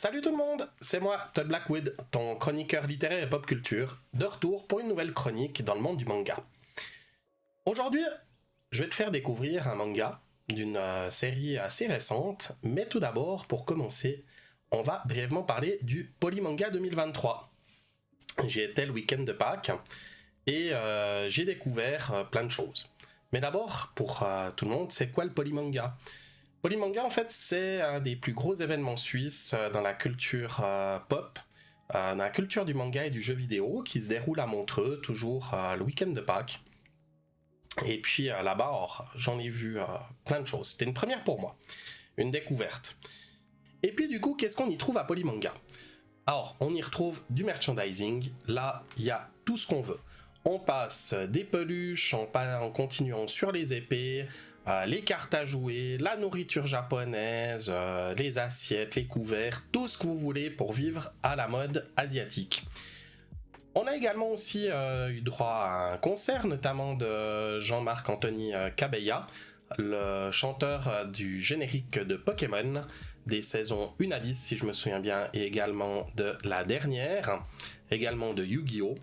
Salut tout le monde, c'est moi, Todd Blackwood, ton chroniqueur littéraire et pop culture, de retour pour une nouvelle chronique dans le monde du manga. Aujourd'hui, je vais te faire découvrir un manga d'une série assez récente, mais tout d'abord, pour commencer, on va brièvement parler du Polymanga 2023. J'y étais le week-end de Pâques et j'ai découvert plein de choses. Mais d'abord, pour tout le monde, c'est quoi le Polymanga ? Polymanga, en fait, c'est un des plus gros événements suisses dans la culture pop, dans la culture du manga et du jeu vidéo, qui se déroule à Montreux, toujours le week-end de Pâques. Et puis là-bas, j'en ai vu plein de choses. C'était une première pour moi, une découverte. Et puis du coup, qu'est-ce qu'on y trouve à Polymanga ? Alors, on y retrouve du merchandising. Là, il y a tout ce qu'on veut. On passe des peluches en continuant sur les épées, les cartes à jouer, la nourriture japonaise, les assiettes, les couverts, tout ce que vous voulez pour vivre à la mode asiatique. On a également aussi eu droit à un concert, notamment de Jean-Marc Anthony Cabella, le chanteur du générique de Pokémon, des saisons 1 à 10 si je me souviens bien, et également de la dernière, également de Yu-Gi-Oh!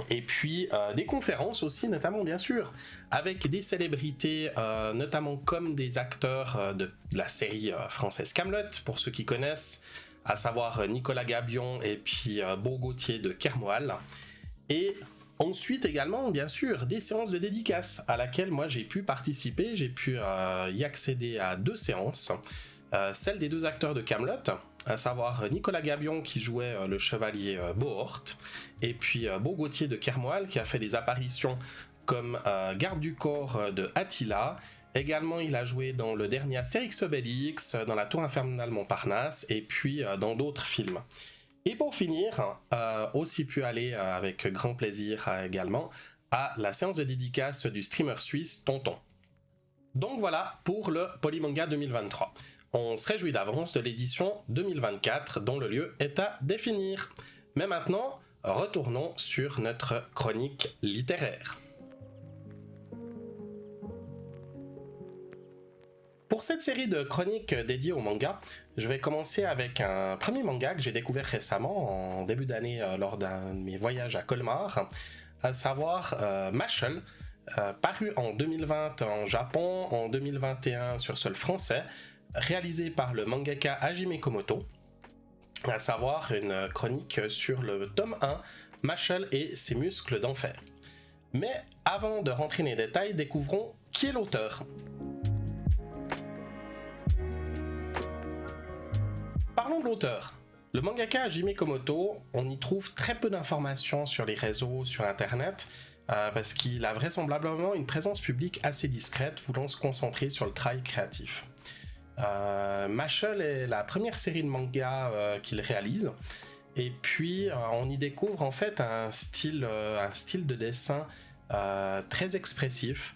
Et puis des conférences aussi, notamment bien sûr, avec des célébrités, notamment comme des acteurs de la série française Kaamelott, pour ceux qui connaissent, à savoir Nicolas Gabion et puis Beau Gauthier de Kermoal. Et ensuite également, bien sûr, des séances de dédicaces à laquelle moi j'ai pu participer, j'ai pu y accéder à 2 séances. Celle des 2 acteurs de Kaamelott, à savoir Nicolas Gabion qui jouait le chevalier Bohort, et puis Beau Gauthier de Kermoal qui a fait des apparitions comme garde du corps de Attila. Également, il a joué dans le dernier Astérix Obélix, dans la Tour Infernale Montparnasse, et puis dans d'autres films. Et pour finir, aussi pu aller avec grand plaisir également à la séance de dédicace du streamer suisse Tonton. Donc voilà pour le Polymanga 2023. On se réjouit d'avance de l'édition 2024 dont le lieu est à définir. Mais maintenant, retournons sur notre chronique littéraire. Pour cette série de chroniques dédiées au manga, je vais commencer avec un premier manga que j'ai découvert récemment en début d'année lors d'un de mes voyages à Colmar, à savoir Mashle, paru en 2020 en Japon, en 2021 sur sol français, réalisé par le mangaka Hajime Komoto, à savoir une chronique sur le tome 1, Mashle et ses muscles d'enfer. Mais avant de rentrer dans les détails, découvrons qui est l'auteur. Parlons de l'auteur. Le mangaka Hajime Komoto, on y trouve très peu d'informations sur les réseaux, sur internet, parce qu'il a vraisemblablement une présence publique assez discrète, voulant se concentrer sur le travail créatif. Mashle est la première série de manga qu'il réalise, et puis on y découvre en fait un style de dessin très expressif,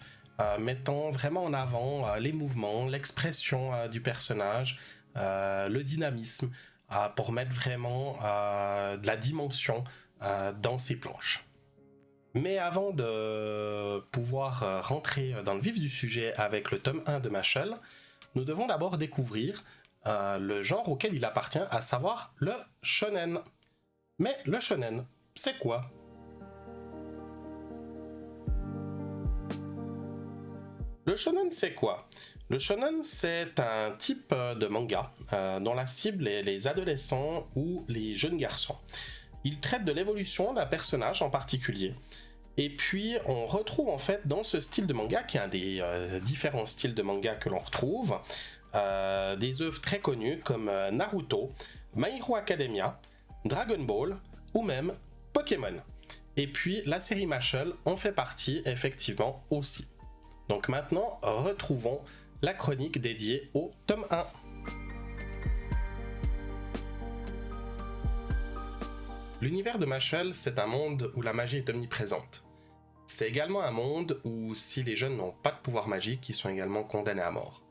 mettant vraiment en avant les mouvements, l'expression du personnage, le dynamisme, pour mettre vraiment de la dimension dans ses planches. Mais avant de pouvoir rentrer dans le vif du sujet avec le tome 1 de Mashle, nous devons d'abord découvrir le genre auquel il appartient, à savoir le shonen. Mais le shonen, c'est quoi ? Le shonen, c'est quoi ? Le shonen, c'est un type de manga dont la cible est les adolescents ou les jeunes garçons. Il traite de l'évolution d'un personnage en particulier. Et puis, on retrouve en fait dans ce style de manga, qui est un des différents styles de manga que l'on retrouve, des œuvres très connues comme Naruto, My Hero Academia, Dragon Ball ou même Pokémon. Et puis, la série Mashle en fait partie effectivement aussi. Donc maintenant, retrouvons la chronique dédiée au tome 1. L'univers de Mashle, c'est un monde où la magie est omniprésente. C'est également un monde où, si les jeunes n'ont pas de pouvoir magique, ils sont également condamnés à mort.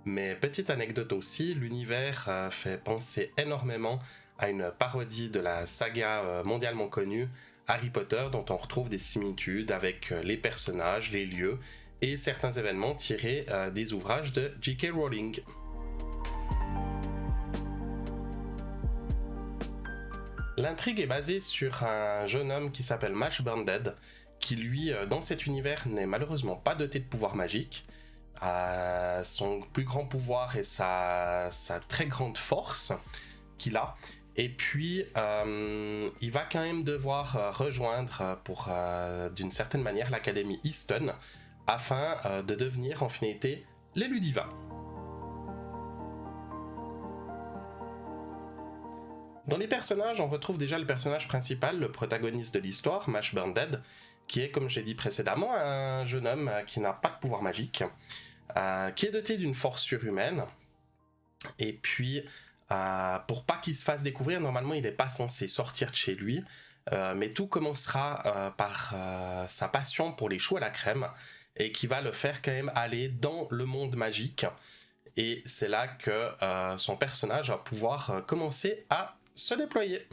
Mais petite anecdote aussi, l'univers fait penser énormément à une parodie de la saga mondialement connue Harry Potter, dont on retrouve des similitudes avec les personnages, les lieux et certains événements tirés des ouvrages de J.K. Rowling. L'intrigue est basée sur un jeune homme qui s'appelle Mash Burndead, qui lui, dans cet univers, n'est malheureusement pas doté de pouvoirs magiques. Son plus grand pouvoir est sa très grande force qu'il a. Et puis, il va quand même devoir rejoindre, d'une certaine manière, l'Académie Easton, afin de devenir en finalité l'élu divin. Dans les personnages, on retrouve déjà le personnage principal, le protagoniste de l'histoire, Mash Burndead, qui est, comme j'ai dit précédemment, un jeune homme qui n'a pas de pouvoir magique, qui est doté d'une force surhumaine, et puis, pour pas qu'il se fasse découvrir, normalement il n'est pas censé sortir de chez lui, mais tout commencera par sa passion pour les choux à la crème, et qui va le faire quand même aller dans le monde magique, et c'est là que son personnage va pouvoir commencer à se déployer.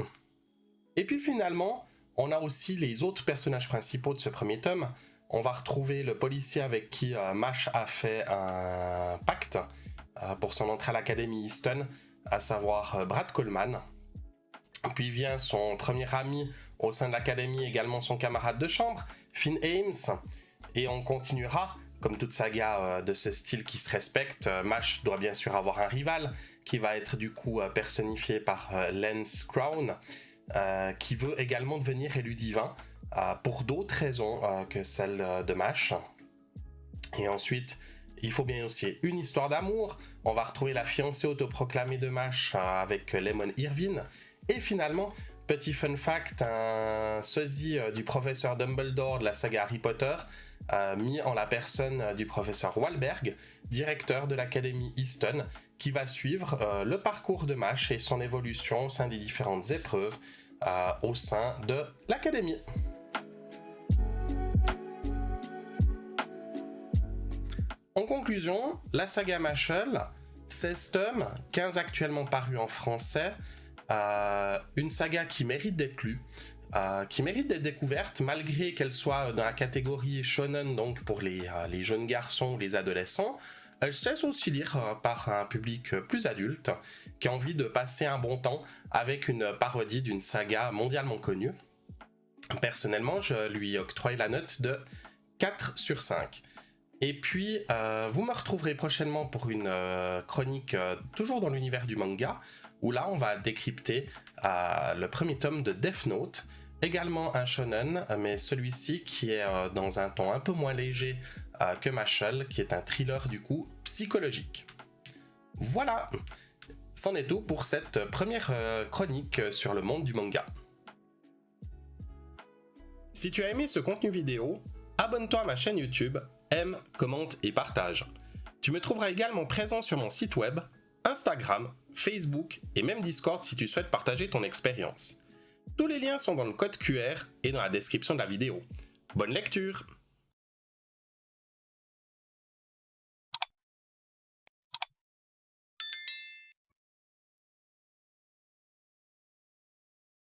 Et puis finalement, on a aussi les autres personnages principaux de ce premier tome. On va retrouver le policier avec qui Mash a fait un pacte pour son entrée à l'Académie Easton, à savoir Brad Coleman. Puis vient son premier ami au sein de l'Académie, également son camarade de chambre, Finn Ames. Et on continuera, comme toute saga de ce style qui se respecte. Mash doit bien sûr avoir un rival, qui va être du coup personnifié par Lance Crown, qui veut également devenir élu divin, pour d'autres raisons que celles de Mash. Et ensuite, il faut bien aussi une histoire d'amour. On va retrouver la fiancée autoproclamée de Mash avec Lemon Irvine. Et finalement, petit fun fact, un sosie du professeur Dumbledore de la saga Harry Potter, mis en la personne du professeur Wahlberg, directeur de l'Académie Easton, qui va suivre le parcours de Mash et son évolution au sein des différentes épreuves au sein de l'Académie. En conclusion, la saga Mashle, 16 tomes, 15 actuellement parus en français, une saga qui mérite d'être lue, qui mérite d'être découverte, malgré qu'elle soit dans la catégorie shonen, donc pour les jeunes garçons ou les adolescents. Elle se laisse aussi lire par un public plus adulte, qui a envie de passer un bon temps avec une parodie d'une saga mondialement connue. Personnellement, je lui octroie la note de 4 sur 5. Et puis, vous me retrouverez prochainement pour une chronique toujours dans l'univers du manga, où là, on va décrypter le premier tome de Death Note, également un shonen, mais celui-ci qui est dans un ton un peu moins léger que Mashle, qui est un thriller du coup psychologique. Voilà, c'en est tout pour cette première chronique sur le monde du manga. Si tu as aimé ce contenu vidéo, abonne-toi à ma chaîne YouTube, aime, commente et partage. Tu me trouveras également présent sur mon site web, Instagram, Facebook et même Discord si tu souhaites partager ton expérience. Tous les liens sont dans le code QR et dans la description de la vidéo. Bonne lecture!